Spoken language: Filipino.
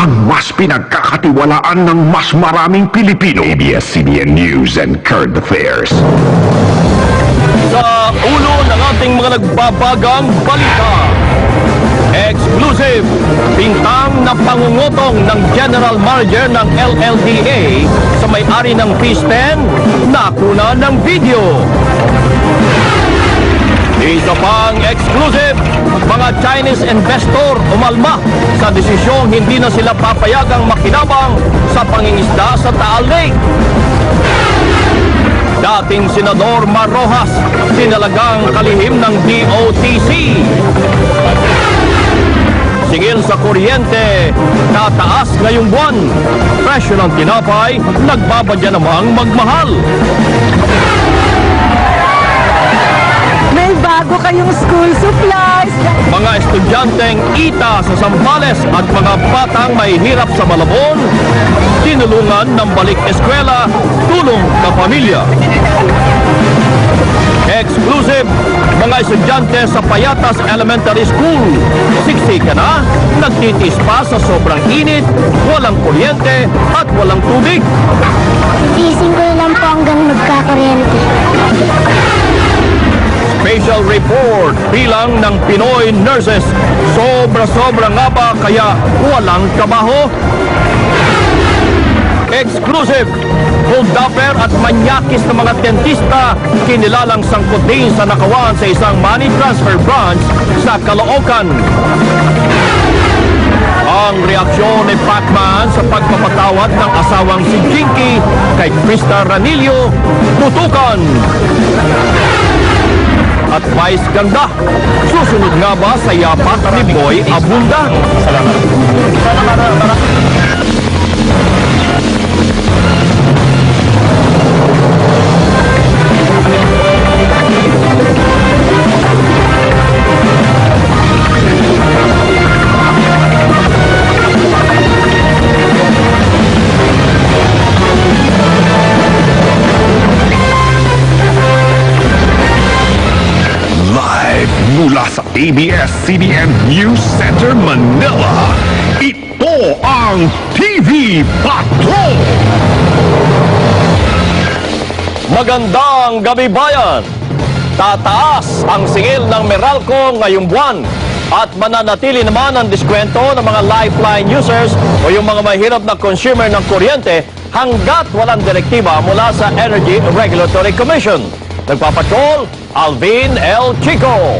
ang mas pinagkakatiwalaan ng mas maraming Pilipino. ABS-CBN News and Current Affairs. Sa ulo ng ating mga nagbabagang balita. Exclusive, bintang na pangungutong ng General Manager ng LLDA sa may-ari ng Fish 10, nakuna ng video. Isa pang exclusive, mga Chinese investor umalma sa desisyong hindi na sila papayagang makinabang sa pangingisda sa Taal Lake. Dating Senador Mar Rojas, sinalagang kalihim ng DOTC. Singil sa kuryente, tataas ngayong buwan. Presyo ng tinapay, nagbabadya namang magmahal. May bago kayong school supplies. Mga estudyanteng ita sa Zambales at mga batang may hirap sa Malabon, tinulungan ng balik eskwela, tulong sa pamilya. Exclusive, mga estudyante sa Payatas Elementary School. 60 ka na, nagtitis pa sa sobrang init, walang kuryente at walang tubig. Gising ko lang po hanggang magkakaryente. Special report bilang ng Pinoy nurses. Sobra-sobra nga ba kaya walang trabaho? Exclusive, hold-upper at manyakis na mga dentista kinilalang sangkot din sa nakawan sa isang money transfer branch sa Caloocan. Ang reaksyon ni Pacman sa pagpapatawad ng asawang si Jinky kay Krista Ranillo, tutukan. At Vice Ganda, susunod nga ba sa yapak ni Boy Abunda? Live mula sa ABS-CBN News Center, Manila. Ito ang TV Patrol! Magandang gabi bayan! Tataas ang singil ng Meralco ngayong buwan at mananatili naman ang diskwento ng mga lifeline users o yung mga mahirap na consumer ng kuryente hanggat walang direktiba mula sa Energy Regulatory Commission. Nagpapatrol, Alvin L. Chico.